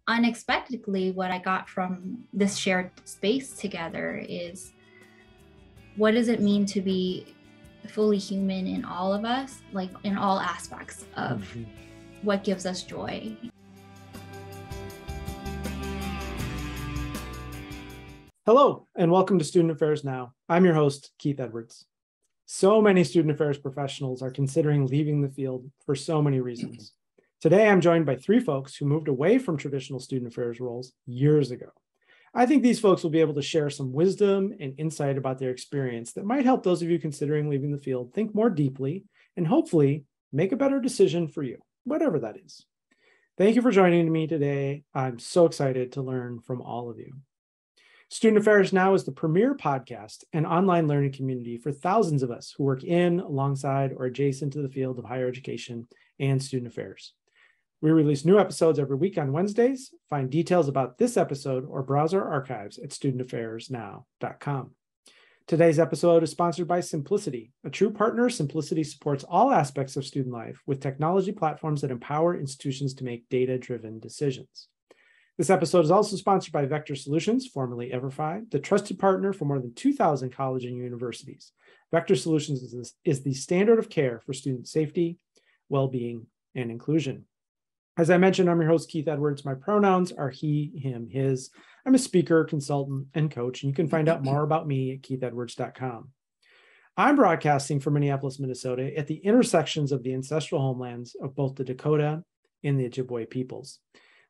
unexpectedly, what I got from this shared space together is, what does it mean to be fully human in all of us, like in all aspects of what gives us joy? Hello, and welcome to Student Affairs Now. I'm your host, Keith Edwards. So many student affairs professionals are considering leaving the field for so many reasons. Today, I'm joined by three folks who moved away from traditional student affairs roles years ago. I think these folks will be able to share some wisdom and insight about their experience that might help those of you considering leaving the field think more deeply and hopefully make a better decision for you, whatever that is. Thank you for joining me today. I'm so excited to learn from all of you. Student Affairs Now is the premier podcast and online learning community for thousands of us who work in, alongside, or adjacent to the field of higher education and student affairs. We release new episodes every week on Wednesdays. Find details about this episode or browse our archives at studentaffairsnow.com. Today's episode is sponsored by Simplicity. A true partner, Simplicity supports all aspects of student life with technology platforms that empower institutions to make data-driven decisions. This episode is also sponsored by Vector Solutions, formerly EverFi, the trusted partner for more than 2,000 colleges and universities. Vector Solutions is the standard of care for student safety, well-being, and inclusion. As I mentioned, I'm your host, Keith Edwards. My pronouns are he, him, his. I'm a speaker, consultant, and coach, and you can find out more about me at keithedwards.com. I'm broadcasting from Minneapolis, Minnesota, at the intersections of the ancestral homelands of both the Dakota and the Ojibwe peoples.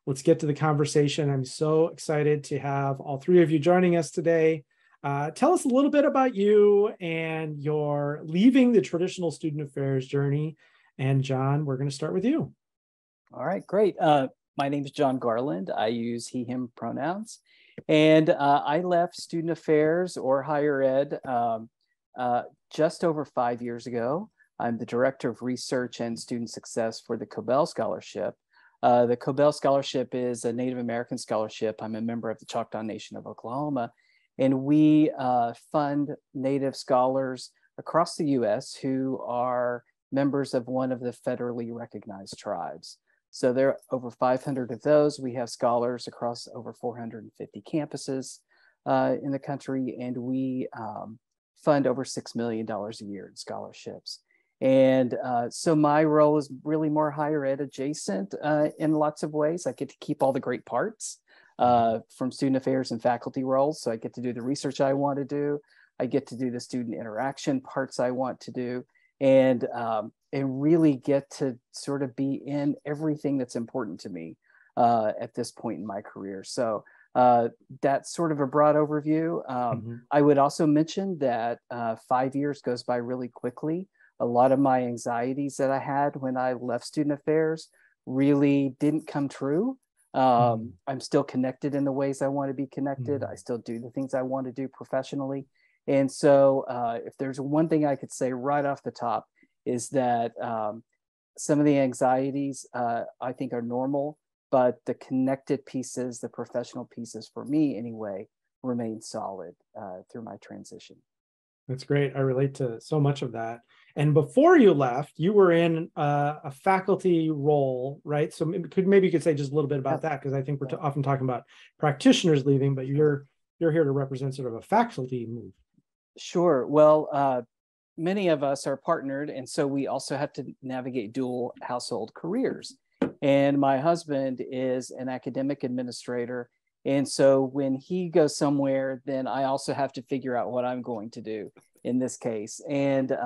Let's get to the conversation. I'm so excited to have all three of you joining us today. Tell us a little bit about you and your leaving the traditional student affairs journey. And John, we're going to start with you. All right, great. My name is John Garland. I use he, him pronouns. And I left student affairs or higher ed just over 5 years ago. I'm the director of research and student success for the Cobell Scholarship. The Cobell Scholarship is a Native American scholarship. I'm a member of the Choctaw Nation of Oklahoma, and we fund Native scholars across the U.S. who are members of one of the federally recognized tribes. So there are over 500 of those. We have scholars across over 450 campuses in the country, and we fund over $6 million a year in scholarships. And so my role is really more higher ed adjacent in lots of ways. I get to keep all the great parts from student affairs and faculty roles. So I get to do the research I want to do. I get to do the student interaction parts I want to do, and really get to sort of be in everything that's important to me at this point in my career. So that's sort of a broad overview. I would also mention that 5 years goes by really quickly. A lot of my anxieties that I had when I left student affairs really didn't come true. I'm still connected in the ways I want to be connected. I still do the things I want to do professionally. And so if there's one thing I could say right off the top is that some of the anxieties I think are normal, but the connected pieces, the professional pieces for me anyway, remain solid through my transition. That's great. I relate to so much of that. And before you left, you were in a faculty role, right? So maybe you could say just a little bit about that, because I think we're often talking about practitioners leaving, but you're here to represent sort of a faculty move. Sure. Well, many of us are partnered, and so we also have to navigate dual household careers. And my husband is an academic administrator. And so when he goes somewhere, then I also have to figure out what I'm going to do in this case. And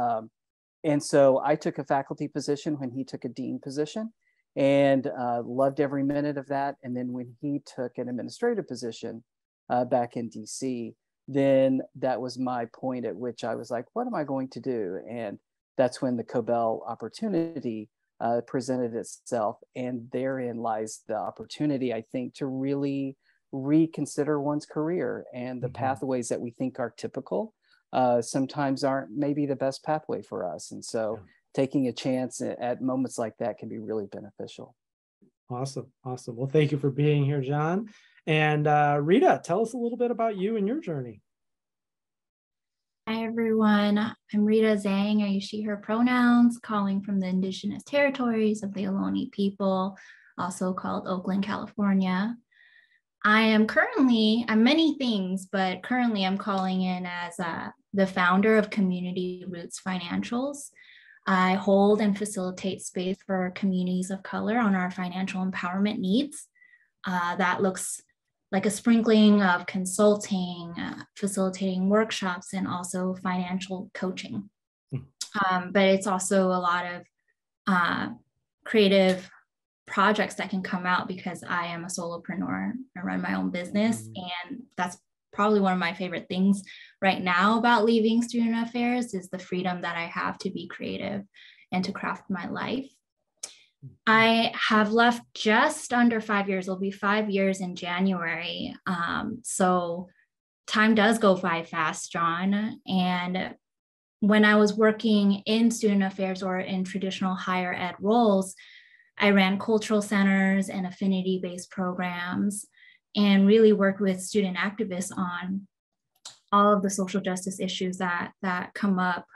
so I took a faculty position when he took a dean position, and loved every minute of that. And then when he took an administrative position back in DC, then that was my point at which I was like, what am I going to do? And that's when the Cobell opportunity presented itself. And therein lies the opportunity, I think, to really reconsider one's career, and the pathways that we think are typical sometimes aren't maybe the best pathway for us. And so taking a chance at moments like that can be really beneficial. Awesome. Well, thank you for being here, John. And Rita, tell us a little bit about you and your journey. Hi, everyone. I'm Rita Zhang. I use she, her pronouns, calling from the indigenous territories of the Ohlone people. also called Oakland, California. I'm many things, but currently I'm calling in as the founder of Community Roots Financials. I hold and facilitate space for communities of color on our financial empowerment needs. That looks like a sprinkling of consulting, facilitating workshops, and also financial coaching. But it's also a lot of creative projects that can come out because I am a solopreneur. I run my own business, and that's probably one of my favorite things right now about leaving student affairs is the freedom that I have to be creative and to craft my life. I have left just under 5 years. It'll be 5 years in January. So time does go by fast, John. And when I was working in student affairs or in traditional higher ed roles, I ran cultural centers and affinity-based programs and really worked with student activists on all of the social justice issues that come up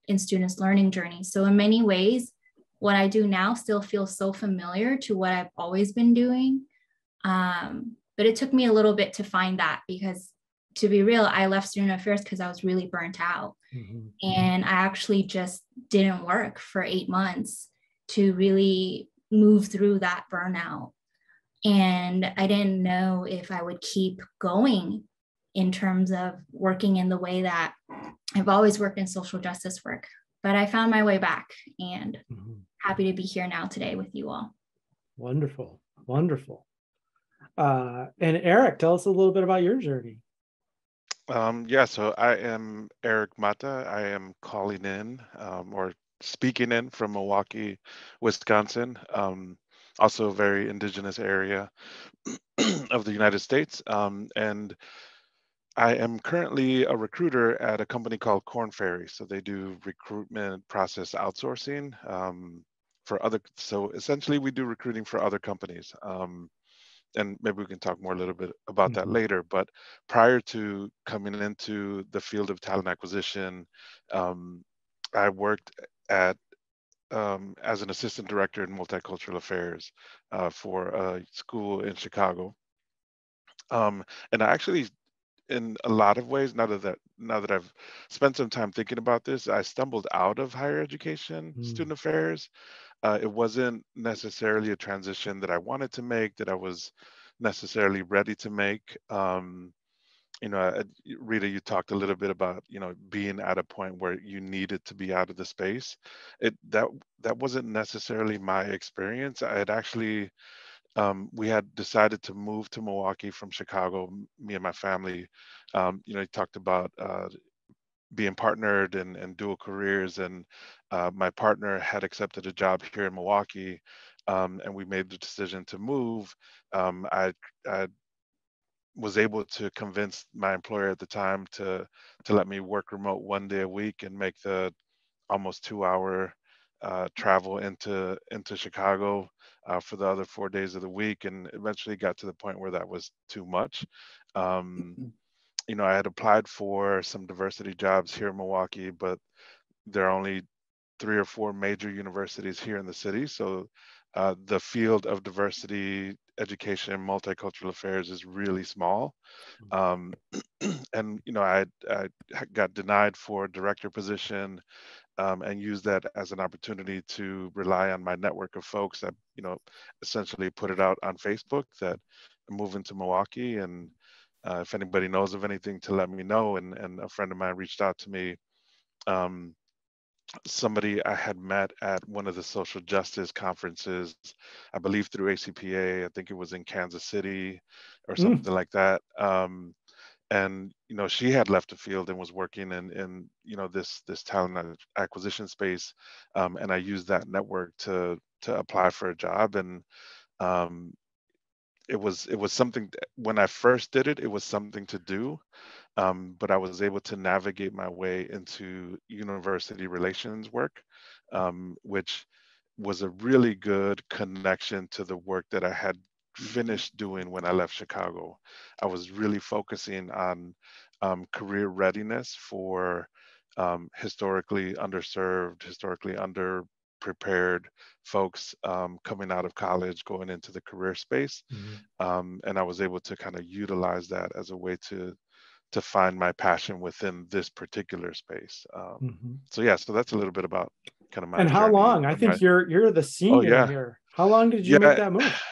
in students' learning journeys. So in many ways, what I do now still feels so familiar to what I've always been doing. But it took me a little bit to find that because, to be real, I left student affairs because I was really burnt out. And I actually just didn't work for 8 months to really move through that burnout. And I didn't know if I would keep going in terms of working in the way that I've always worked in social justice work. But I found my way back and happy to be here now today with you all. Wonderful. Wonderful. And Eric, tell us a little bit about your journey. Yeah, so I am Eric Mata. I am calling in or speaking in from Milwaukee, Wisconsin, also a very indigenous area of the United States. And I am currently a recruiter at a company called Corn Ferry. So they do recruitment process outsourcing for other. So essentially, we do recruiting for other companies. And maybe we can talk more a little bit about that later. But prior to coming into the field of talent acquisition, I worked at as an assistant director in multicultural affairs for a school in Chicago. And I actually, in a lot of ways, now that I've spent some time thinking about this, I stumbled out of higher education, student affairs. It wasn't necessarily a transition that I wanted to make, that I was necessarily ready to make. Rita, you talked a little bit about, being at a point where you needed to be out of the space. That wasn't necessarily my experience. I had actually, we had decided to move to Milwaukee from Chicago, me and my family. You talked about being partnered and dual careers, and my partner had accepted a job here in Milwaukee, and we made the decision to move. I was able to convince my employer at the time to let me work remote 1 day a week and make the almost 2 hour travel into Chicago for the other 4 days of the week, and eventually got to the point where that was too much. I had applied for some diversity jobs here in Milwaukee, but there are only 3 or 4 major universities here in the city. So the field of diversity education and multicultural affairs is really small. And, I got denied for a director position and used that as an opportunity to rely on my network of folks that, essentially put it out on Facebook that I'm moving to Milwaukee. And if anybody knows of anything, to let me know. And a friend of mine reached out to me. Somebody I had met at one of the social justice conferences, I believe through ACPA. I think it was in Kansas City or something like that. And she had left the field and was working in this talent acquisition space. And I used that network to apply for a job. And it was something when I first did it, it was something to do. But I was able to navigate my way into university relations work, which was a really good connection to the work that I had finished doing when I left Chicago. I was really focusing on career readiness for historically underserved, historically prepared folks coming out of college, going into the career space. And I was able to kind of utilize that as a way to find my passion within this particular space. So yeah, so that's a little bit about kind of my And how journey. long? I think you're the senior here. How long did you make that move?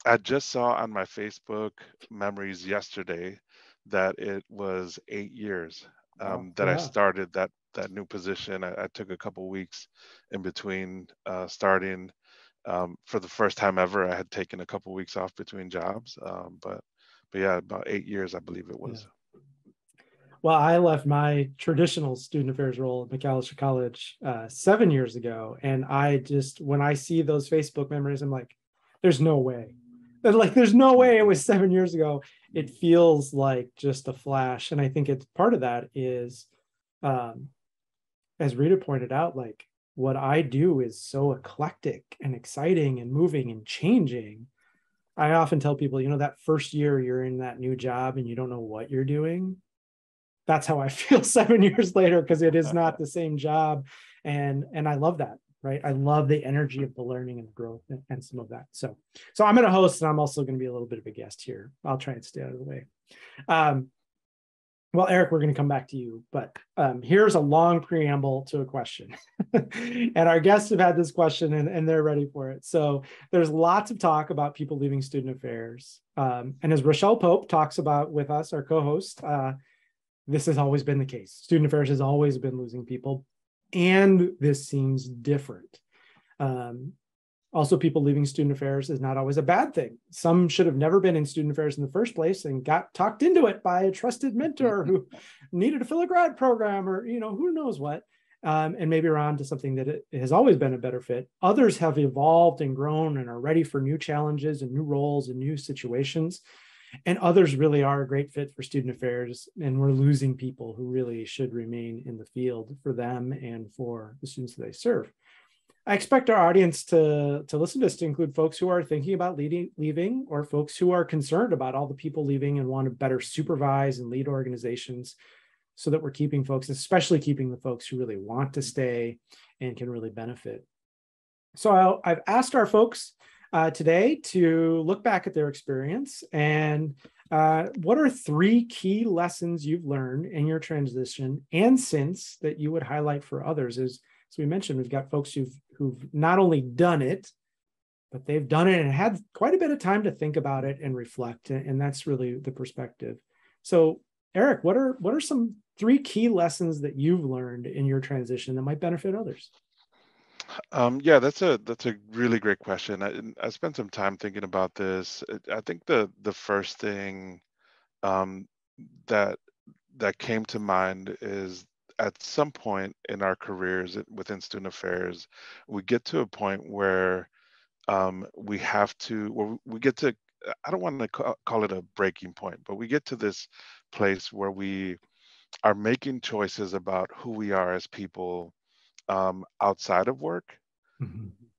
I just saw on my Facebook memories yesterday that it was 8 years that I started that new position. I took a couple weeks in between starting. For the first time ever, I had taken a couple weeks off between jobs. But yeah, about 8 years, I believe it was. Well, I left my traditional student affairs role at McAllister College 7 years ago. And I just, when I see those Facebook memories, I'm like, there's no way. But like, there's no way it was 7 years ago. It feels like just a flash. And I think it's part of that is, as Rita pointed out, like what I do is so eclectic and exciting and moving and changing. I often tell people, that first year you're in that new job and you don't know what you're doing. That's how I feel 7 years later, because it is not the same job. And I love that, right? I love the energy of the learning and the growth and some of that. So I'm going to host, and I'm also going to be a little bit of a guest here. I'll try and stay out of the way. Well, Eric, we're going to come back to you, but here's a long preamble to a question. And our guests have had this question and they're ready for it. So there's lots of talk about people leaving student affairs. And as Rochelle Pope talks about with us, our co-host, this has always been the case. Student affairs has always been losing people, and this seems different. Also, people leaving student affairs is not always a bad thing. Some should have never been in student affairs in the first place and got talked into it by a trusted mentor who needed to fill a grad program, or who knows what, and maybe are on to something that it has always been a better fit. Others have evolved and grown and are ready for new challenges and new roles and new situations. And others really are a great fit for student affairs, and we're losing people who really should remain in the field for them and for the students that they serve. I expect our audience to listen to this to include folks who are thinking about leaving, or folks who are concerned about all the people leaving and want to better supervise and lead organizations, so that we're keeping folks, especially keeping the folks who really want to stay and can really benefit. So I've asked our folks today to look back at their experience and what are 3 key lessons you've learned in your transition and since that you would highlight for others. As we mentioned, we've got folks who've not only done it, but they've done it and had quite a bit of time to think about it and reflect, and that's really the perspective. So Eric, what are some 3 key lessons that you've learned in your transition that might benefit others? Yeah, that's a really great question. I spent some time thinking about this. I think the first thing that came to mind is, at some point in our careers within student affairs, we get to a point where we have to, or we get to, I don't want to call it a breaking point, but we get to this place where we are making choices about who we are as people outside of work.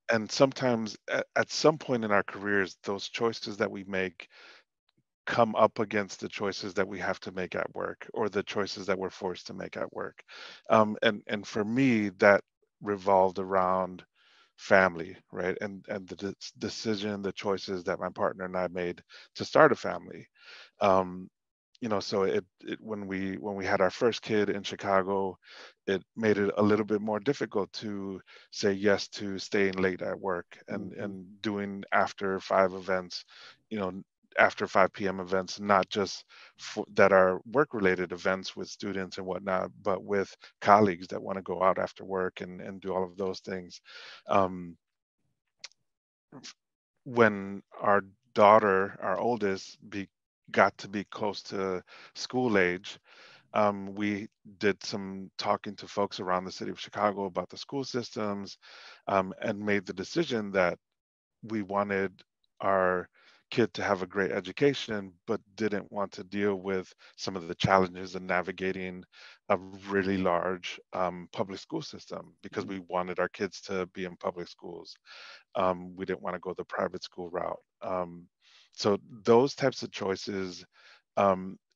And sometimes at some point in our careers, those choices that we make come up against the choices that we have to make at work, or the choices that we're forced to make at work. And for me, that revolved around family, right? And the decision, the choices that my partner and I made to start a family. So it when we had our first kid in Chicago, it made it a little bit more difficult to say yes to staying late at work and doing after 5 events, after 5 p.m. events, not just that are work-related events with students and whatnot, but with colleagues that want to go out after work and do all of those things. When our daughter, our oldest, got to be close to school age, we did some talking to folks around the city of Chicago about the school systems, and made the decision that we wanted our kid to have a great education, but didn't want to deal with some of the challenges in navigating a really large public school system, because we wanted our kids to be in public schools. We didn't want to go the private school route. So those types of choices,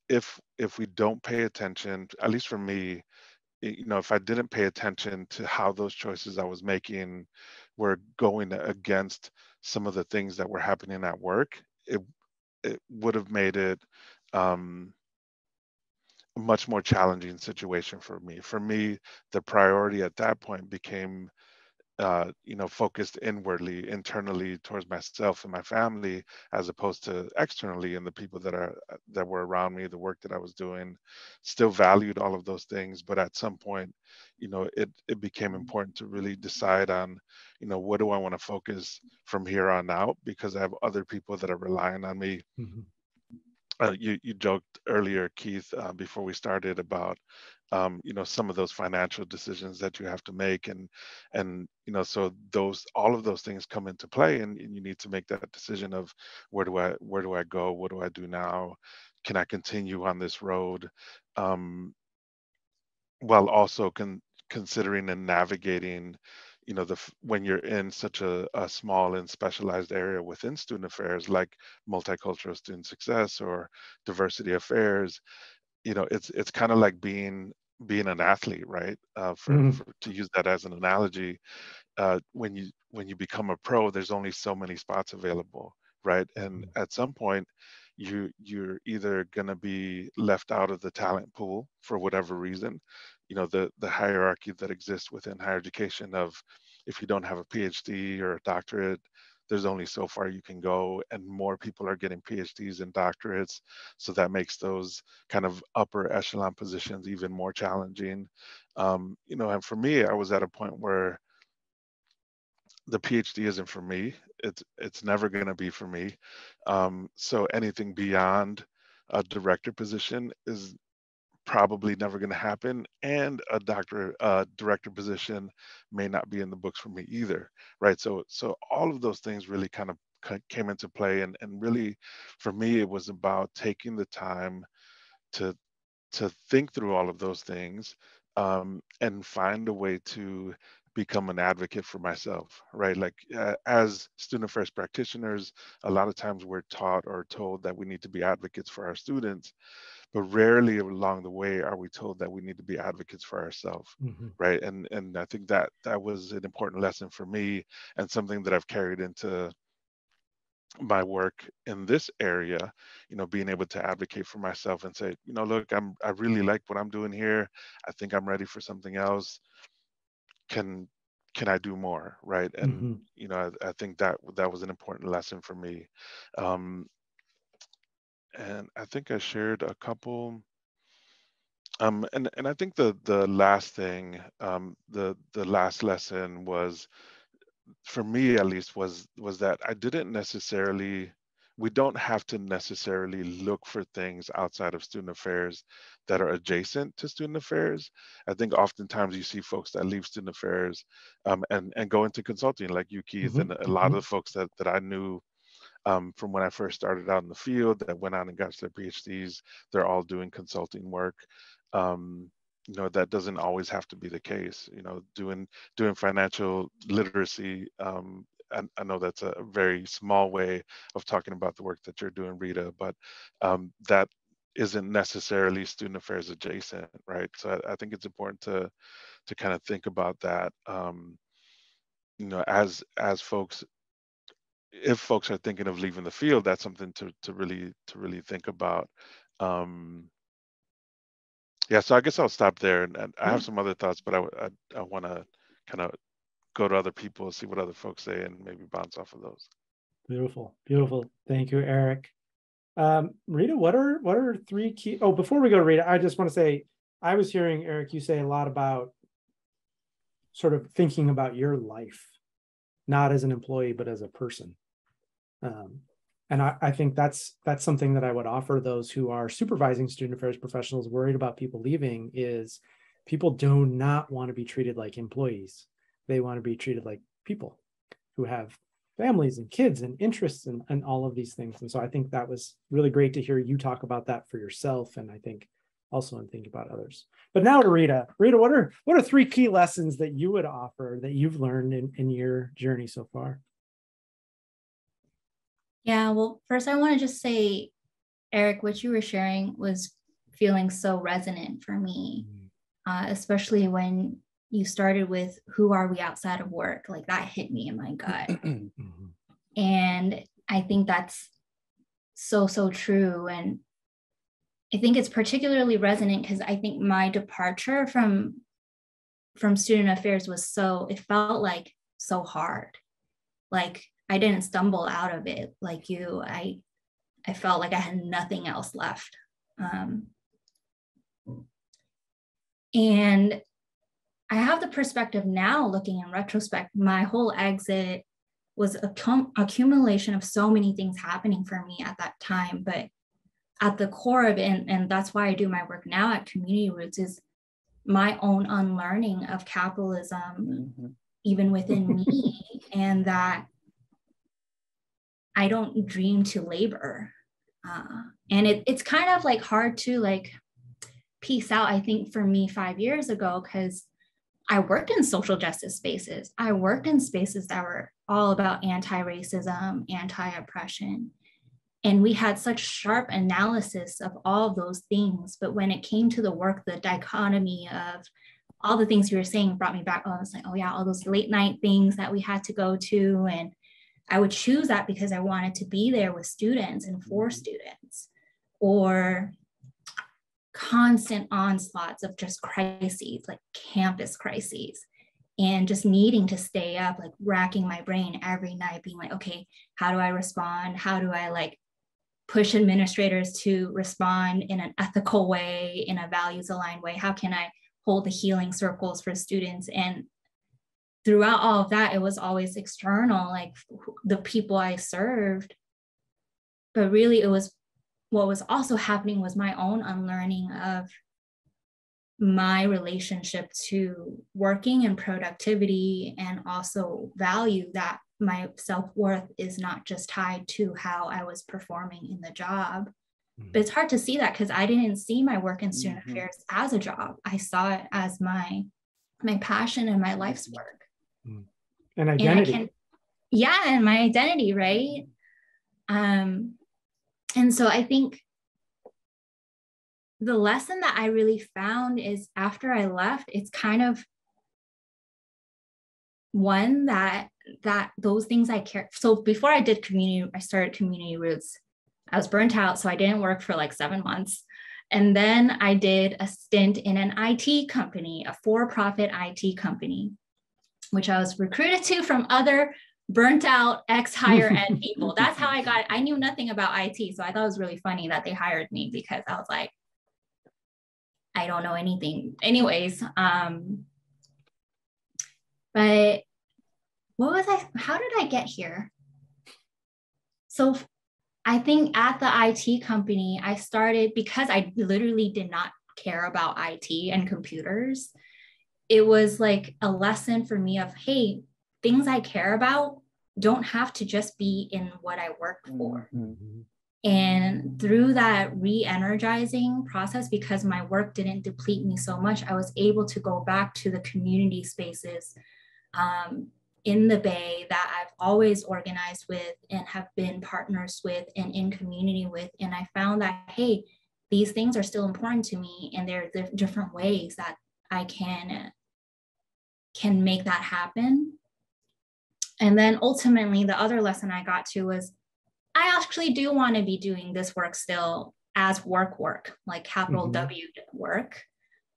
if we don't pay attention, at least for me, if I didn't pay attention to how those choices I was making were going against some of the things that were happening at work, it would have made it a much more challenging situation for me. For me, the priority at that point became focused inwardly, internally towards myself and my family, as opposed to externally and the people that were around me, the work that I was doing. Still valued all of those things, but at some point, it became important to really decide on, what do I want to focus from here on out, because I have other people that are relying on me. Mm-hmm. You joked earlier, Keith, before we started about some of those financial decisions that you have to make, and so all of those things come into play, and you need to make that decision of where do I go, what do I do now, can I continue on this road, while also considering and navigating when you're in such a small and specialized area within student affairs, like multicultural student success or diversity affairs. It's kind of like being an athlete, right? To use that as an analogy, when you become a pro, there's only so many spots available, right? And at some point, you're either going to be left out of the talent pool for whatever reason. The hierarchy that exists within higher education of, if you don't have a PhD or a doctorate, there's only so far you can go, and more people are getting PhDs and doctorates, so that makes those kind of upper echelon positions even more challenging. And for me, I was at a point where the PhD isn't for me. It's never going to be for me. So anything beyond a director position is probably never going to happen, and a director position may not be in the books for me either, right? So all of those things really kind of came into play, and really, for me, it was about taking the time to think through all of those things, and find a way to become an advocate for myself, right? Like, as student affairs practitioners, a lot of times we're taught or told that we need to be advocates for our students, but rarely along the way are we told that we need to be advocates for ourselves, right? And I think that was an important lesson for me, and something that I've carried into my work in this area, being able to advocate for myself and say, look, I really like what I'm doing here. I think I'm ready for something else. Can I do more, right? And I think that was an important lesson for me. And I think I shared a couple. And I think the last thing, the last lesson was, for me at least, was that we don't have to necessarily look for things outside of student affairs that are adjacent to student affairs. I think oftentimes you see folks that leave student affairs, and go into consulting, like you, Keith, and a lot of the folks that I knew, from when I first started out in the field, that went out and got their PhDs. They're all doing consulting work. That doesn't always have to be the case. Doing financial literacy. I know that's a very small way of talking about the work that you're doing, Rita, but that isn't necessarily student affairs adjacent, right? So I think it's important to kind of think about that. As folks, if folks are thinking of leaving the field, that's something to really think about. Yeah, so I guess I'll stop there, and I have some other thoughts, but I want to kind of go to other people, see what other folks say, and maybe bounce off of those. Beautiful. Thank you, Eric. Rita, what are three key? Oh, before we go to Rita, I just want to say, I was hearing, Eric, you say a lot about sort of thinking about your life, not as an employee, but as a person. And I think that's something that I would offer those who are supervising student affairs professionals worried about people leaving, is people do not want to be treated like employees. They want to be treated like people who have families and kids and interests and all of these things. And so I think that was really great to hear you talk about that for yourself, and I think also in thinking about others. But now to Rita. Rita, what are three key lessons that you would offer that you've learned in your journey so far? Yeah, well, first I want to just say, Eric, what you were sharing was feeling so resonant for me. especially when you started with who are we outside of work? Like that hit me in my gut. And I think that's so true. And I think it's particularly resonant because I think my departure from student affairs was it felt like so hard. Like I didn't stumble out of it like you. I felt like I had nothing else left. And I have the perspective now, looking in retrospect, my whole exit was a accumulation of so many things happening for me at that time. But at the core of it, and that's why I do my work now at Community Roots, is my own unlearning of capitalism, even within me, and that I don't dream to labor. And it's kind of like hard to like piece out, I think, for me 5 years ago, because I worked in social justice spaces. I worked in spaces that were all about anti-racism, anti-oppression. And we had such sharp analysis of all of those things. But when it came to the work, the dichotomy of all the things you were saying brought me back. I was like, oh yeah, all those late night things that we had to go to. And I would choose that because I wanted to be there with students and for students, or constant onslaughts of just crises, like campus crises, and just needing to stay up, like racking my brain every night, being like, okay, how do I respond? How do I like push administrators to respond in an ethical way, in a values aligned way? How can I hold the healing circles for students? And throughout all of that, it was always external, like the people I served. But really, it was what was also happening was my own unlearning of my relationship to working and productivity, and also value that my self-worth is not just tied to how I was performing in the job. But it's hard to see that because I didn't see my work in student affairs as a job. I saw it as my passion and my life's work. And identity. And my identity, right? And so I think the lesson that I really found is after I left, it's kind of one that those things I care. So before I started Community Roots, I was burnt out. So I didn't work for like 7 months. And then I did a stint in an IT company, a for-profit IT company, which I was recruited to from other burnt out ex-higher ed people. That's how I got it. I knew nothing about IT. So I thought it was really funny that they hired me, because I was like, I don't know anything. Anyways, but how did I get here? So I think at the IT company, I started because I literally did not care about IT and computers. It was like a lesson for me of, hey, things I care about don't have to just be in what I work for. And through that re-energizing process, because my work didn't deplete me so much, I was able to go back to the community spaces in the Bay that I've always organized with and have been partners with and in community with. And I found that, hey, these things are still important to me, and there are different ways that I can make that happen. And then ultimately, the other lesson I got to was, I actually do want to be doing this work still as work, like capital W work.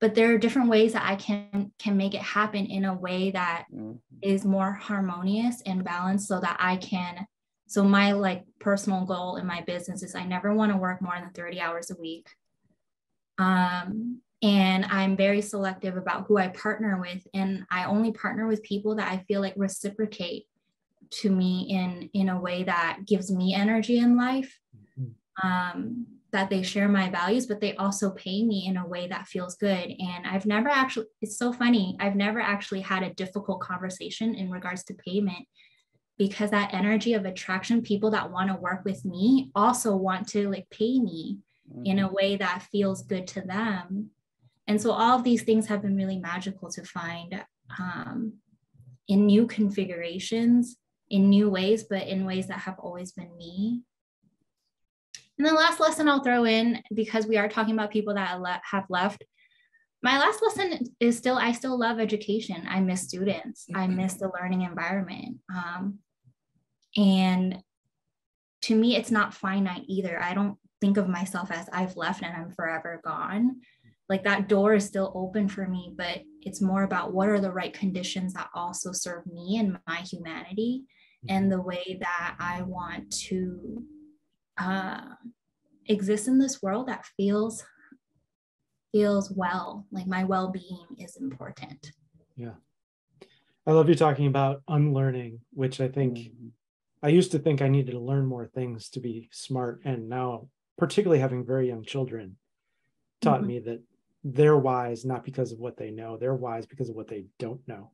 But there are different ways that I can make it happen in a way that is more harmonious and balanced, so that I can. So my like personal goal in my business is I never want to work more than 30 hours a week. And I'm very selective about who I partner with. And I only partner with people that I feel like reciprocate to me in a way that gives me energy in life, that they share my values, but they also pay me in a way that feels good. And it's so funny, I've never actually had a difficult conversation in regards to payment, because that energy of attraction, people that want to work with me also want to like pay me in a way that feels good to them. And so all of these things have been really magical to find in new configurations, in new ways, but in ways that have always been me. And the last lesson I'll throw in, because we are talking about people that have left, My last lesson is still, I still love education. I miss students. I miss the learning environment. And to me, it's not finite either. I don't think of myself as I've left and I'm forever gone. Like that door is still open for me, but it's more about what are the right conditions that also serve me and my humanity and the way that I want to exist in this world that feels well, like my well-being is important. Yeah. I love you talking about unlearning, which I think I used to think I needed to learn more things to be smart. And now, particularly having very young children, taught me that they're wise not because of what they know, they're wise because of what they don't know.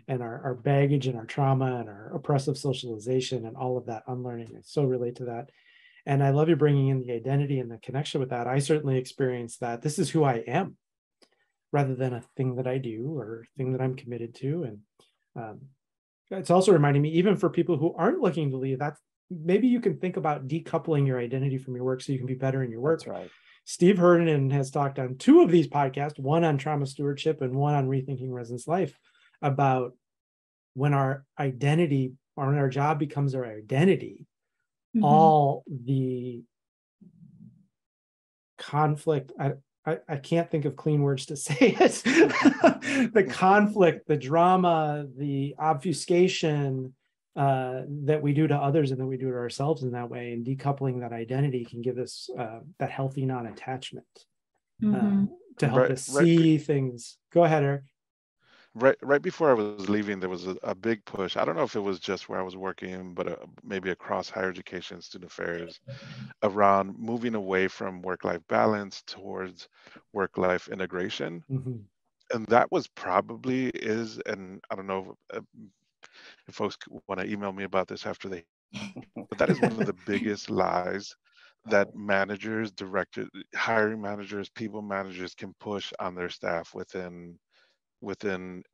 And our baggage and our trauma and our oppressive socialization and all of that unlearning, I so relate to that. And I love you bringing in the identity and the connection with that. I certainly experienced that. This is who I am, rather than a thing that I do or a thing that I'm committed to. And it's also reminding me, even for people who aren't looking to leave, that maybe you can think about decoupling your identity from your work so you can be better in your work. That's right. Steve Herndon has talked on 2 of these podcasts, one on trauma stewardship and one on rethinking residence life, about when our identity or when our job becomes our identity, all the conflict, I can't think of clean words to say it, the conflict, the drama, the obfuscation that we do to others and that we do to ourselves in that way, and decoupling that identity can give us that healthy non-attachment to help us see things. Go ahead, Eric. Right before I was leaving, there was a big push. I don't know if it was just where I was working, but maybe across higher education, student affairs, around moving away from work-life balance towards work-life integration. And that was probably is, and I don't know if folks want to email me about this after they, but that is one of the biggest lies that managers, directors, hiring managers, people managers can push on their staff within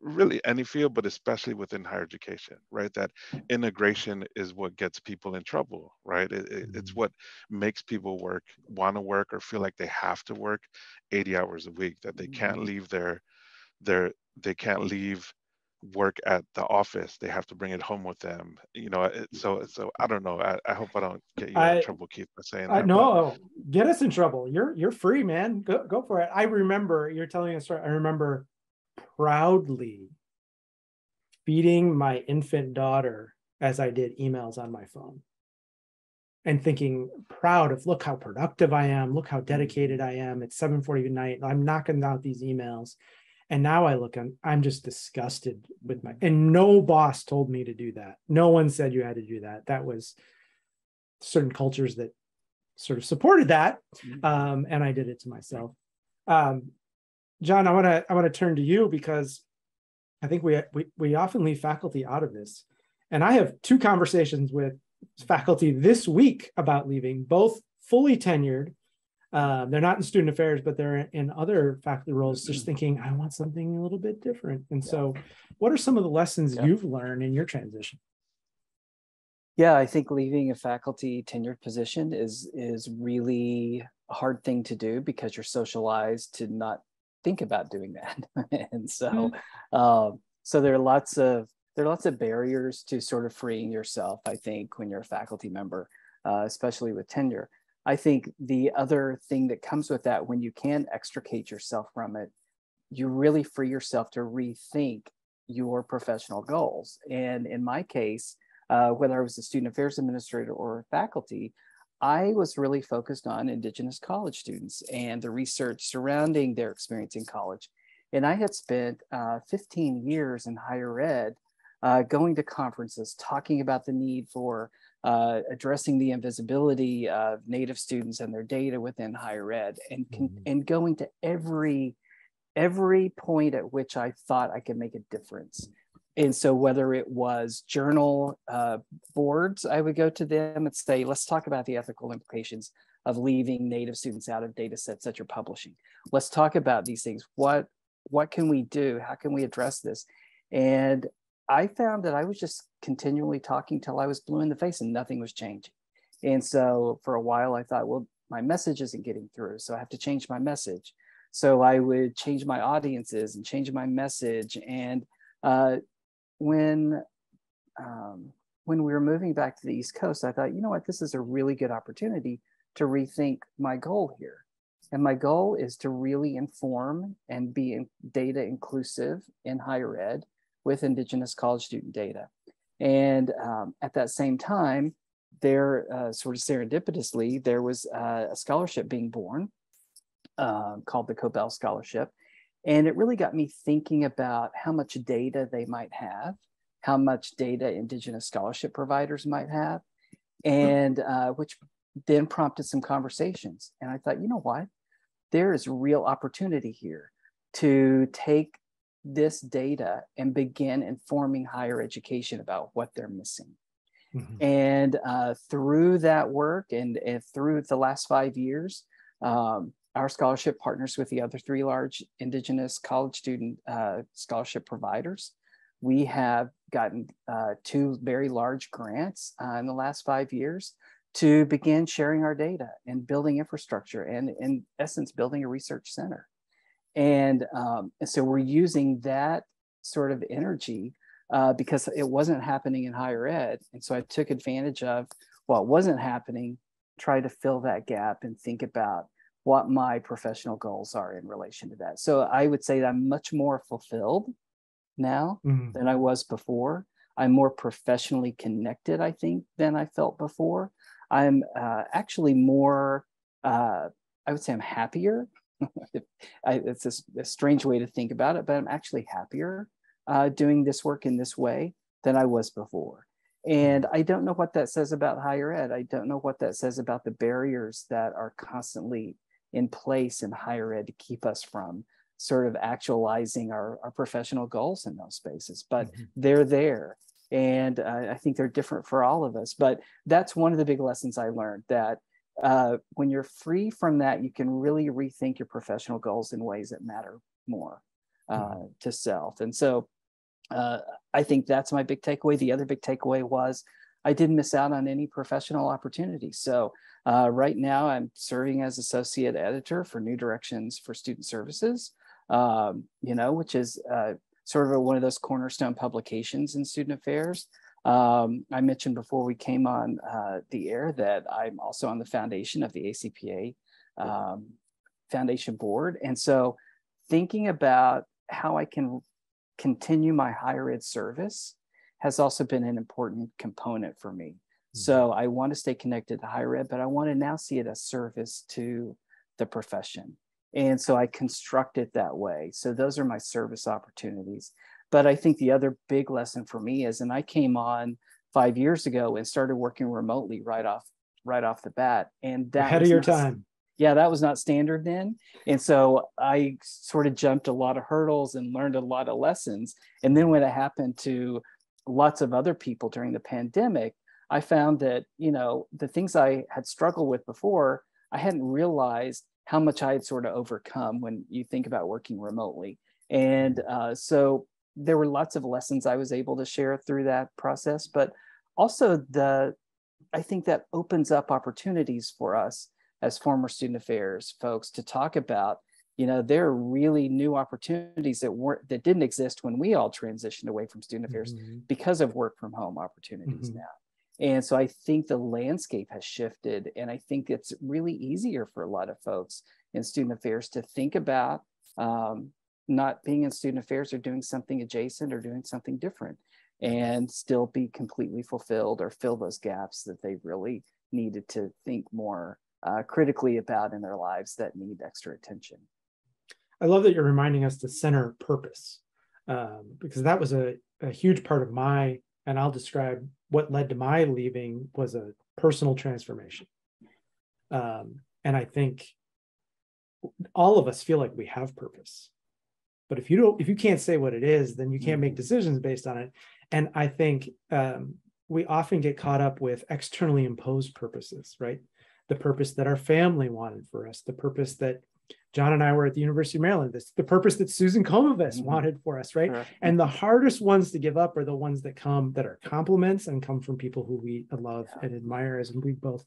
really any field, but especially within higher education, right? That integration is what gets people in trouble, right? It's what makes people want to work, or feel like they have to work 80 hours a week, that they can't leave they can't leave work at the office. They have to bring it home with them. So I don't know. I hope I don't get you in trouble, Keith, by saying that. No, get us in trouble. You're free, man. Go for it. I remember you're telling a story. I remember proudly feeding my infant daughter as I did emails on my phone, and thinking proud of, look how productive I am, look how dedicated I am. It's 7:40 at night, I'm knocking out these emails. And now I look and I'm just disgusted with and no boss told me to do that. No one said you had to do that. That was certain cultures that sort of supported that. And I did it to myself. John, I want to turn to you, because I think we often leave faculty out of this. And I have 2 conversations with faculty this week about leaving, both fully tenured. They're not in student affairs, but they're in other faculty roles, just thinking, I want something a little bit different. And so what are some of the lessons you've learned in your transition? Yeah, I think leaving a faculty tenured position is really a hard thing to do, because you're socialized to not think about doing that. And so so there are lots of barriers to sort of freeing yourself, I think, when you're a faculty member, especially with tenure. I think the other thing that comes with that, when you can extricate yourself from it, you really free yourself to rethink your professional goals. And in my case, whether I was a student affairs administrator or faculty, I was really focused on Indigenous college students and the research surrounding their experience in college. And I had spent 15 years in higher ed, going to conferences, talking about the need for addressing the invisibility of Native students and their data within higher ed, and going to every point at which I thought I could make a difference. And so whether it was journal boards, I would go to them and say, let's talk about the ethical implications of leaving Native students out of data sets that you're publishing. Let's talk about these things. What can we do? How can we address this? And I found that I was just continually talking till I was blue in the face and nothing was changing. And so for a while I thought, well, my message isn't getting through, so I have to change my message. So I would change my audiences and change my message. And when we were moving back to the East Coast, I thought, you know what, this is a really good opportunity to rethink my goal here. And my goal is to really inform and be data inclusive in higher ed with Indigenous college student data. And at that same time, there, sort of serendipitously, there was a scholarship being born called the Cobell Scholarship. And it really got me thinking about how much data they might have, how much data Indigenous scholarship providers might have, and which then prompted some conversations. And I thought, you know what? There is real opportunity here to take this data and begin informing higher education about what they're missing. Mm-hmm. And through that work and through the last 5 years, our scholarship partners with the other 3 large Indigenous college student scholarship providers. We have gotten 2 very large grants in the last 5 years to begin sharing our data and building infrastructure and, in essence, building a research center. And so we're using that sort of energy because it wasn't happening in higher ed. And so I took advantage of what wasn't happening, try to fill that gap and think about what my professional goals are in relation to that. So I would say that I'm much more fulfilled now than I was before. I'm more professionally connected, I think, than I felt before. I'm actually more, I would say I'm happier. It's a strange way to think about it, but I'm actually happier doing this work in this way than I was before. And I don't know what that says about higher ed. I don't know what that says about the barriers that are constantly in place in higher ed to keep us from sort of actualizing our professional goals in those spaces, but they're there. And I think they're different for all of us. But that's one of the big lessons I learned, that when you're free from that, you can really rethink your professional goals in ways that matter more to self. And so I think that's my big takeaway. The other big takeaway was I didn't miss out on any professional opportunities. So right now I'm serving as associate editor for New Directions for Student Services, which is sort of one of those cornerstone publications in student affairs. I mentioned before we came on the air that I'm also on the foundation of the ACPA Foundation Board. And so thinking about how I can continue my higher ed service has also been an important component for me. So I want to stay connected to higher ed, but I want to now see it as service to the profession. And so I construct it that way. So those are my service opportunities. But I think the other big lesson for me is, and I came on 5 years ago and started working remotely right off the bat. And that ahead of your time. Yeah, that was not standard then. And so I sort of jumped a lot of hurdles and learned a lot of lessons. And then when it happened to lots of other people during the pandemic, I found that, the things I had struggled with before, I hadn't realized how much I had sort of overcome when you think about working remotely. And so there were lots of lessons I was able to share through that process, but also I think that opens up opportunities for us as former student affairs folks to talk about, there are really new opportunities that didn't exist when we all transitioned away from student affairs because of work from home opportunities now. And so I think the landscape has shifted, and I think it's really easier for a lot of folks in student affairs to think about not being in student affairs or doing something adjacent or doing something different and still be completely fulfilled or fill those gaps that they really needed to think more critically about in their lives that need extra attention. I love that you're reminding us to center purpose, because that was a huge part of and I'll describe what led to my leaving, was a personal transformation. And I think all of us feel like we have purpose, but if you can't say what it is, then you can't make decisions based on it. And I think we often get caught up with externally imposed purposes, right? The purpose that our family wanted for us, the purpose that John and I were at the University of Maryland, the purpose that Susan Komovess wanted for us, right? Sure. And the hardest ones to give up are the ones that are compliments and come from people who we love and admire, as we both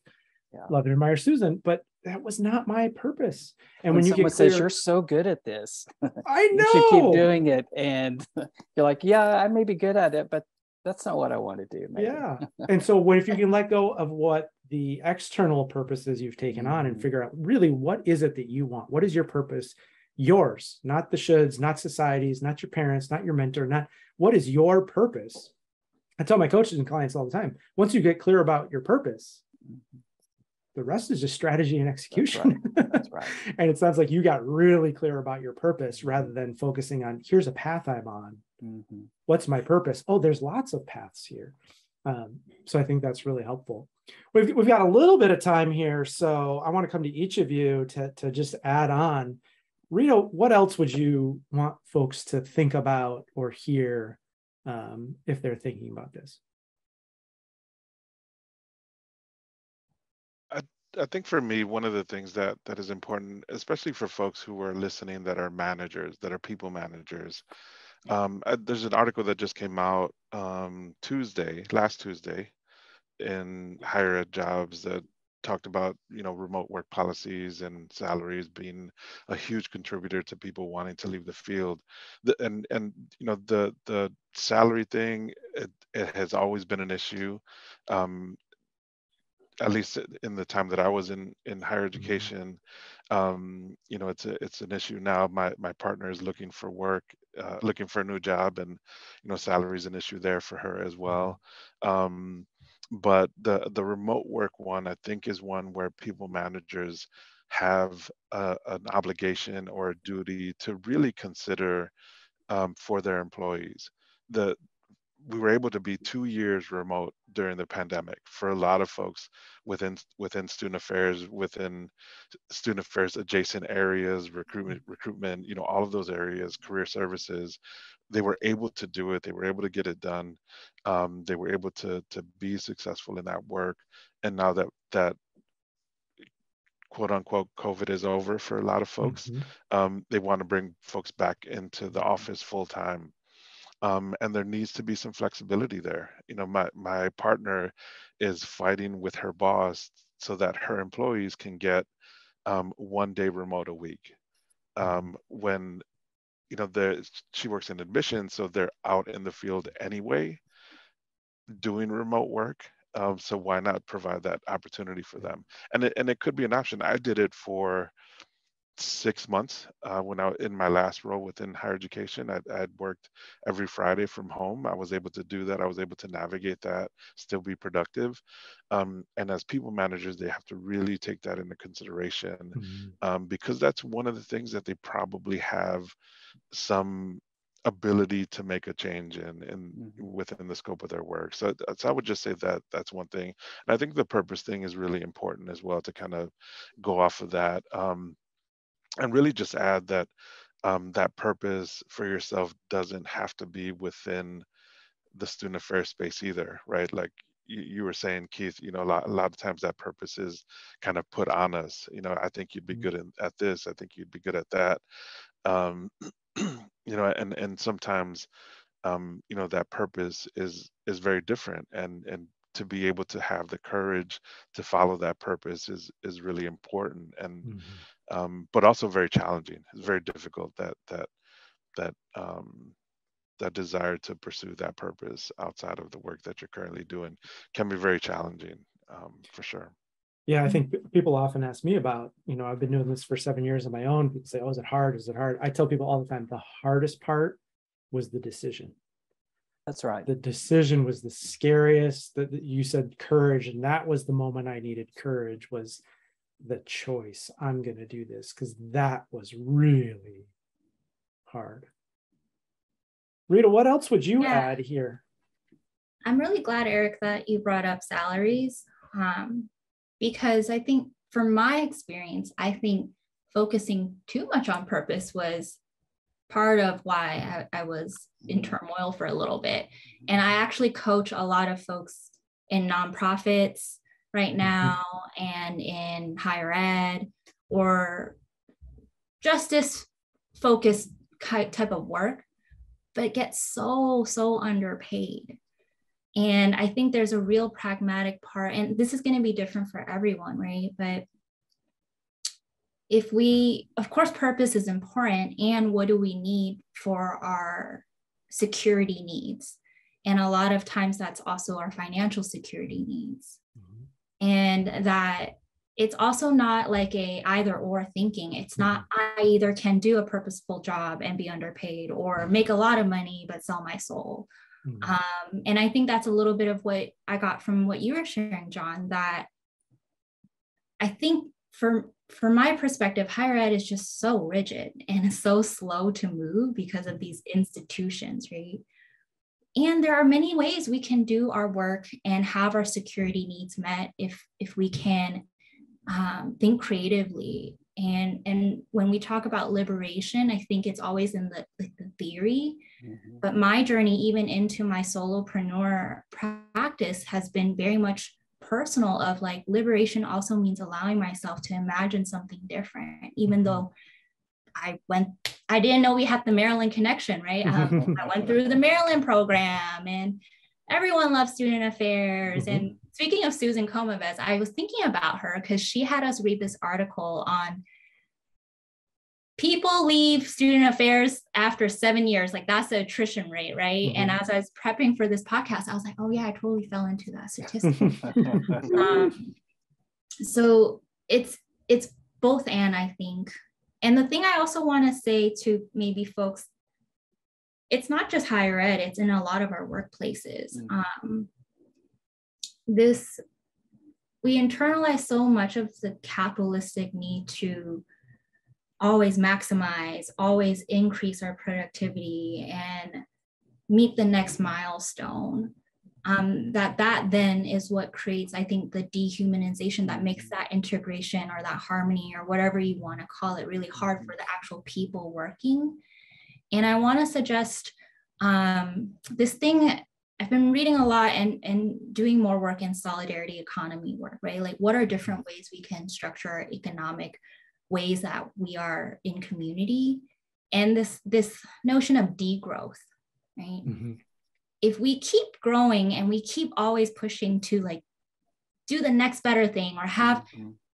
love and admire Susan, but that was not my purpose. And when you someone get clear, says you're so good at this, I know you should keep doing it, and you're like, yeah, I may be good at it, but that's not what I want to do. Maybe. Yeah. And so if you can let go of what the external purposes you've taken on and figure out really what is it that you want? What is your purpose? Yours, not the shoulds, not society's, not your parents, not your mentor, not what is your purpose? I tell my coaches and clients all the time, once you get clear about your purpose, the rest is just strategy and execution. That's right. And it sounds like you got really clear about your purpose rather than focusing on here's a path I'm on. What's my purpose? Oh, there's lots of paths here. So I think that's really helpful. We've got a little bit of time here, so I want to come to each of you to just add on. Rita, what else would you want folks to think about or hear if they're thinking about this? I think for me, one of the things that is important, especially for folks who are listening that are managers, that are people managers, there's an article that just came out last Tuesday, in higher ed jobs that talked about, remote work policies and salaries being a huge contributor to people wanting to leave the field. The salary thing, it has always been an issue. At least in the time that I was in higher education, it's an issue now. My partner is looking for work, looking for a new job, and salary is an issue there for her as well. But the remote work one, I think, is one where people managers have an obligation or a duty to really consider for their employees. We were able to be 2 years remote during the pandemic for a lot of folks within student affairs, adjacent areas, recruitment, all of those areas, career services. They were able to do it. They were able to get it done. They were able to be successful in that work. And now that quote unquote COVID is over for a lot of folks, they want to bring folks back into the office full time. And there needs to be some flexibility there. My partner is fighting with her boss so that her employees can get 1 day remote a week. When she works in admissions, so they're out in the field anyway, doing remote work. So why not provide that opportunity for them? And it could be an option. I did it for 6 months when I was in my last role within higher education. I'd worked every Friday from home. I was able to do that. I was able to navigate that, still be productive. And as people managers, they have to really take that into consideration because that's one of the things that they probably have some ability to make a change in within the scope of their work. So I would just say that that's one thing. And I think the purpose thing is really important as well, to kind of go off of that. And really just add that that purpose for yourself doesn't have to be within the student affairs space either, right? Like you were saying, Keith, a lot of times that purpose is kind of put on us. I think you'd be good at this. I think you'd be good at that. And sometimes, that purpose is very different, and to be able to have the courage to follow that purpose is really important, and but also very challenging. It's very difficult that desire to pursue that purpose outside of the work that you're currently doing can be very challenging, for sure. Yeah, I think people often ask me about, I've been doing this for 7 years on my own. People say, oh, is it hard? Is it hard? I tell people all the time, the hardest part was the decision. That's right. The decision was the scariest. That you said courage, and that was the moment I needed courage, was the choice. I'm going to do this, because that was really hard. Rita, what else would you add here? I'm really glad, Eric, that you brought up salaries, because I think from my experience, I think focusing too much on purpose was part of why I was in turmoil for a little bit. And I actually coach a lot of folks in nonprofits right now and in higher ed or justice focused type of work, but get so underpaid. And I think there's a real pragmatic part, and this is going to be different for everyone, right? But if we, of course, purpose is important, and what do we need for our security needs? And a lot of times that's also our financial security needs. And that it's also not like a either or thinking. It's not, I either can do a purposeful job and be underpaid, or make a lot of money but sell my soul. And I think that's a little bit of what I got from what you were sharing, John, that I think from my perspective, higher ed is just so rigid and so slow to move because of these institutions, right? And there are many ways we can do our work and have our security needs met if we can think creatively. And when we talk about liberation, I think it's always in the theory, but my journey even into my solopreneur practice has been very much personal, of like, liberation also means allowing myself to imagine something different, even though I didn't know we had the Maryland connection, right? I went through the Maryland program, and everyone loves student affairs. And speaking of Susan Comavez, I was thinking about her because she had us read this article on people leave student affairs after 7 years. Like, that's the attrition rate, right? And as I was prepping for this podcast, I was like, oh yeah, I totally fell into that statistic. So it's both and, I think. And the thing I also want to say to maybe folks, it's not just higher ed, it's in a lot of our workplaces. We internalize so much of the capitalistic need to always maximize, always increase our productivity and meet the next milestone. That then is what creates, I think, the dehumanization that makes that integration or that harmony or whatever you want to call it really hard for the actual people working. And I want to suggest this thing. I've been reading a lot and doing more work in solidarity economy work, right? Like, what are different ways we can structure our economic ways that we are in community? And this notion of degrowth, right? If we keep growing and we keep always pushing to like do the next better thing, or have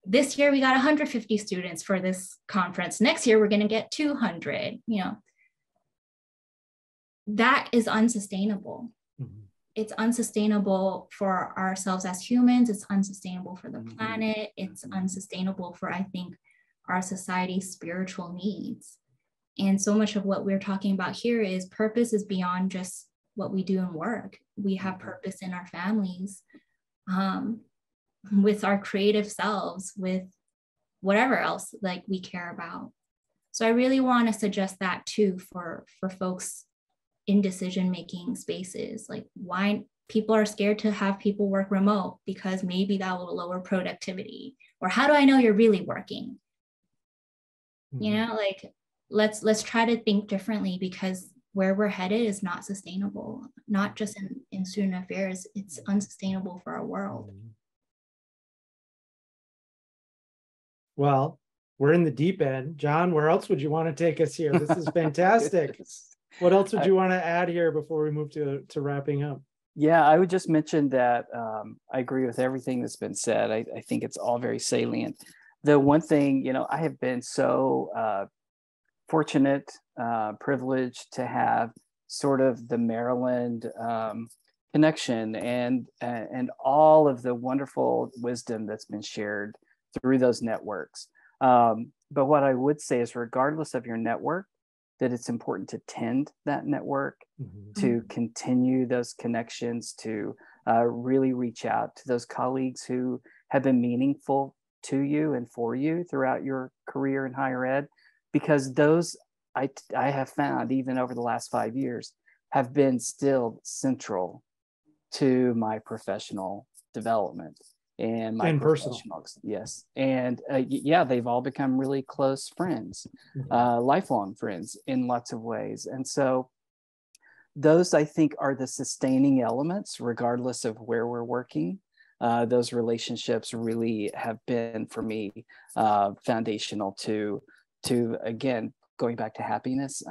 this year we got 150 students for this conference, next year we're going to get 200, that is unsustainable. It's unsustainable for ourselves as humans. It's unsustainable for the planet. It's unsustainable for, I think, our society's spiritual needs. And so much of what we're talking about here is purpose is beyond just what we do in work. We have purpose in our families, with our creative selves, with whatever else like we care about. So I really want to suggest that too for folks in decision-making spaces. Like, why people are scared to have people work remote, because maybe that will lower productivity. Or how do I know you're really working? Like, let's try to think differently, because where we're headed is not sustainable, not just in student affairs, it's unsustainable for our world. Well, we're in the deep end. John, where else would you want to take us here? This is fantastic. What else would you want to add here before we move to wrapping up? Yeah, I would just mention that I agree with everything that's been said. I think it's all very salient. The one thing, I have been so fortunate, privileged to have sort of the Maryland connection and all of the wonderful wisdom that's been shared through those networks. But what I would say is, regardless of your network, that it's important to tend that network, to continue those connections, to really reach out to those colleagues who have been meaningful to you and for you throughout your career in higher ed, because those I have found, even over the last 5 years, have been still central to my professional development and my professional, yes. And yeah, they've all become really close friends, lifelong friends in lots of ways. And so those, I think, are the sustaining elements, regardless of where we're working. Those relationships really have been, for me, foundational to again, going back to happiness.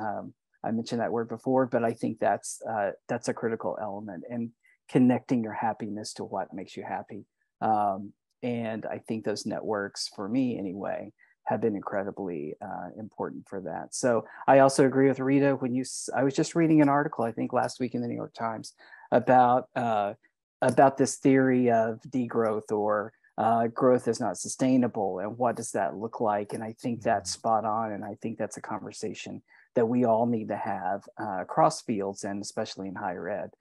I mentioned that word before, but I think that's a critical element. And connecting your happiness to what makes you happy. And I think those networks, for me anyway, have been incredibly important for that. So I also agree with Rita I was just reading an article, I think last week in the New York Times, about this theory of degrowth, or growth is not sustainable, and what does that look like? And I think that's spot on, and I think that's a conversation that we all need to have across fields, and especially in higher ed,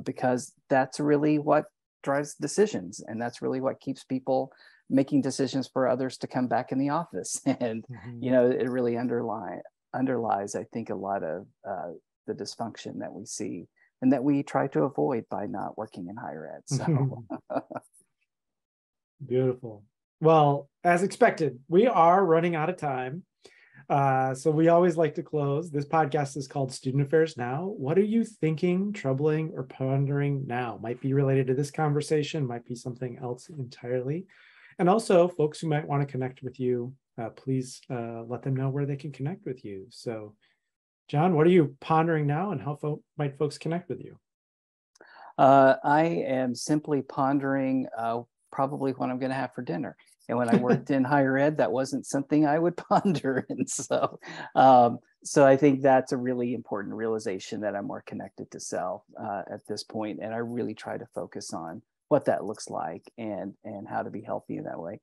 because that's really what drives decisions, and that's really what keeps people making decisions for others to come back in the office. And it really underlies, I think, a lot of the dysfunction that we see and that we try to avoid by not working in higher ed. So beautiful. Well, as expected, we are running out of time. So we always like to close. This podcast is called Student Affairs Now. What are you thinking, troubling, or pondering now? Might be related to this conversation, might be something else entirely. And also, folks who might want to connect with you, please let them know where they can connect with you. So, John, what are you pondering now, and how might folks connect with you? I am simply pondering probably what I'm going to have for dinner. And when I worked in higher ed, that wasn't something I would ponder. And so I think that's a really important realization, that I'm more connected to self at this point. And I really try to focus on what that looks like and how to be healthy in that way.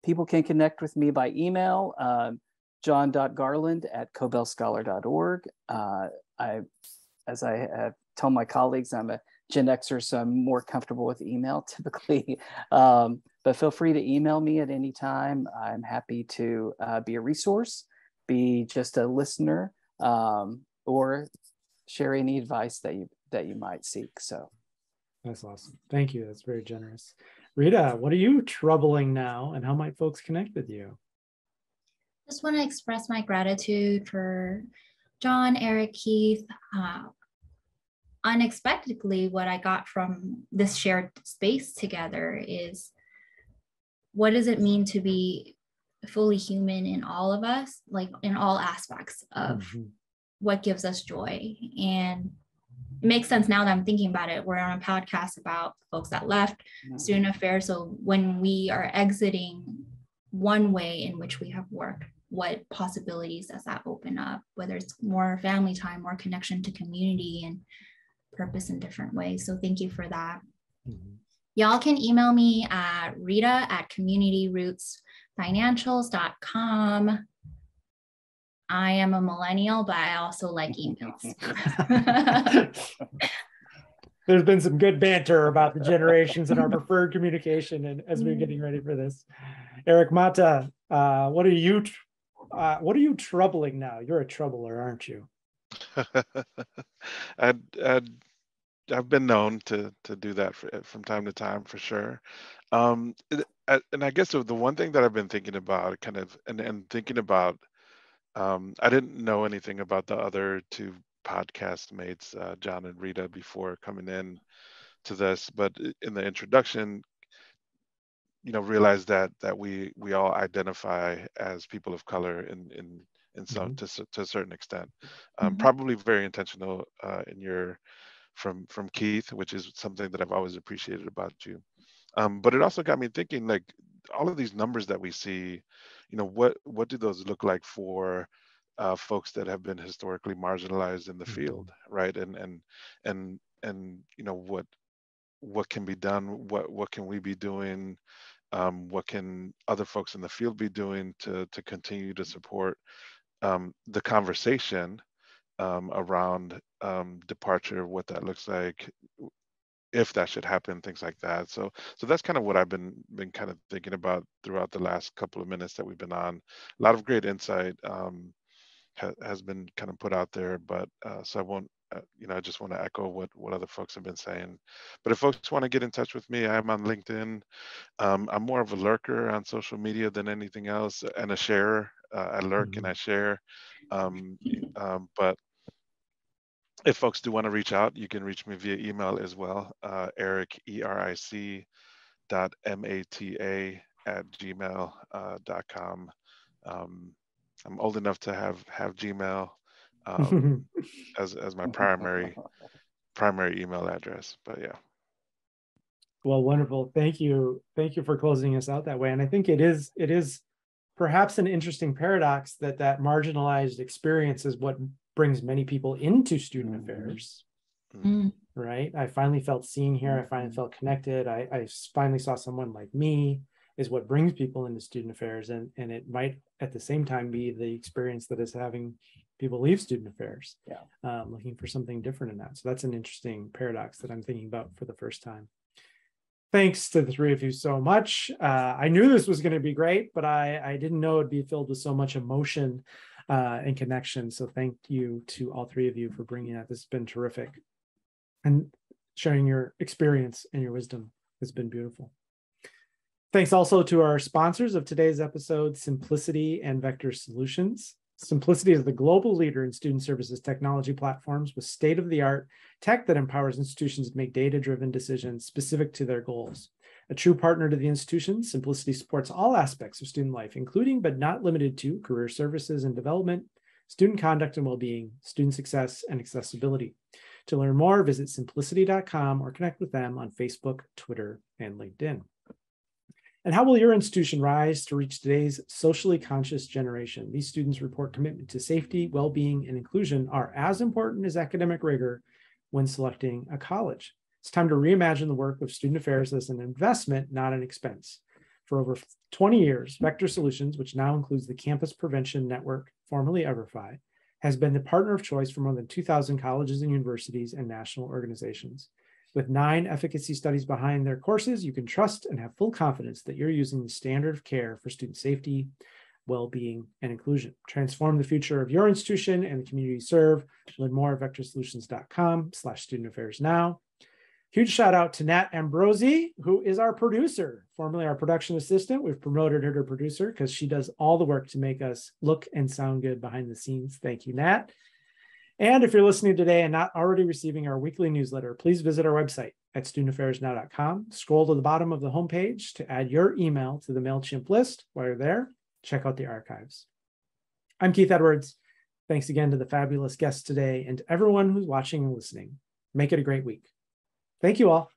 People can connect with me by email, john.garland@cobellscholar.org. As I tell my colleagues, I'm a Gen Xer, so I'm more comfortable with email typically. But feel free to email me at any time. I'm happy to be a resource, be just a listener, or share any advice that you might seek. So that's awesome. Thank you. That's very generous. Rita, what are you troubling now, and how might folks connect with you? Just want to express my gratitude for John, Eric, Keith. Unexpectedly, what I got from this shared space together is, what does it mean to be fully human in all of us, like in all aspects of what gives us joy? And it makes sense now that I'm thinking about it. We're on a podcast about folks that left student affairs. So when we are exiting one way in which we have worked, what possibilities does that open up? Whether it's more family time, more connection to community and purpose in different ways. So thank you for that. Y'all can email me at rita@communityrootsfinancials.com. I am a millennial, but I also like emails. There's been some good banter about the generations and our preferred communication, and as we're getting ready for this. Eric Mata, what are you troubling now? You're a troubler, aren't you? I've been known to do that from time to time, for sure. And I guess the one thing that I've been thinking about, kind of, and thinking about, I didn't know anything about the other two podcast mates, John and Rita, before coming in to this, but in the introduction, realized that we all identify as people of color in some to a certain extent. Probably very intentional in your from Keith, which is something that I've always appreciated about you. But it also got me thinking, like, all of these numbers that we see, what do those look like for folks that have been historically marginalized in the field, right? And what can be done? What can we be doing? What can other folks in the field be doing to continue to support the conversation around departure, what that looks like, if that should happen, things like that. So that's kind of what I've been kind of thinking about throughout the last couple of minutes that we've been on. A lot of great insight has been kind of put out there, but so I won't, I just want to echo what other folks have been saying. But if folks want to get in touch with me, I'm on LinkedIn. I'm more of a lurker on social media than anything else, and a sharer. I lurk and I share. But if folks do want to reach out, you can reach me via email as well, Eric, ERIC.MATA@gmail.com. I'm old enough to have Gmail as my primary primary email address. But yeah. Well, wonderful. Thank you. Thank you for closing us out that way. And I think it is perhaps an interesting paradox that marginalized experience is what brings many people into student affairs. Mm. Right? I finally felt seen here. I finally felt connected. I finally saw someone like me is what brings people into student affairs. And it might at the same time be the experience that is having people leave student affairs, looking for something different in that. So that's an interesting paradox that I'm thinking about for the first time. Thanks to the three of you so much. I knew this was going to be great, but I didn't know it'd be filled with so much emotion and connection. So thank you to all three of you for bringing that. This has been terrific. And sharing your experience and your wisdom has been beautiful. Thanks also to our sponsors of today's episode, Simplicity and Vector Solutions. Simplicity is the global leader in student services technology platforms with state-of-the-art tech that empowers institutions to make data-driven decisions specific to their goals. A true partner to the institutions, Simplicity supports all aspects of student life, including but not limited to career services and development, student conduct and well-being, student success, and accessibility. To learn more, visit simplicity.com or connect with them on Facebook, Twitter, and LinkedIn. And how will your institution rise to reach today's socially conscious generation? These students report commitment to safety, well-being, and inclusion are as important as academic rigor when selecting a college. It's time to reimagine the work of student affairs as an investment, not an expense. For over 20 years, Vector Solutions, which now includes the Campus Prevention Network, formerly Everfi, has been the partner of choice for more than 2,000 colleges and universities and national organizations. With 9 efficacy studies behind their courses, you can trust and have full confidence that you're using the standard of care for student safety, well-being, and inclusion. Transform the future of your institution and the community you serve. Learn more at vectorsolutions.com/studentaffairsnow. Huge shout out to Nat Ambrosi, who is our producer, formerly our production assistant. We've promoted her to producer because she does all the work to make us look and sound good behind the scenes. Thank you, Nat. And if you're listening today and not already receiving our weekly newsletter, please visit our website at studentaffairsnow.com. Scroll to the bottom of the homepage to add your email to the MailChimp list. While you're there, check out the archives. I'm Keith Edwards. Thanks again to the fabulous guests today and to everyone who's watching and listening. Make it a great week. Thank you all.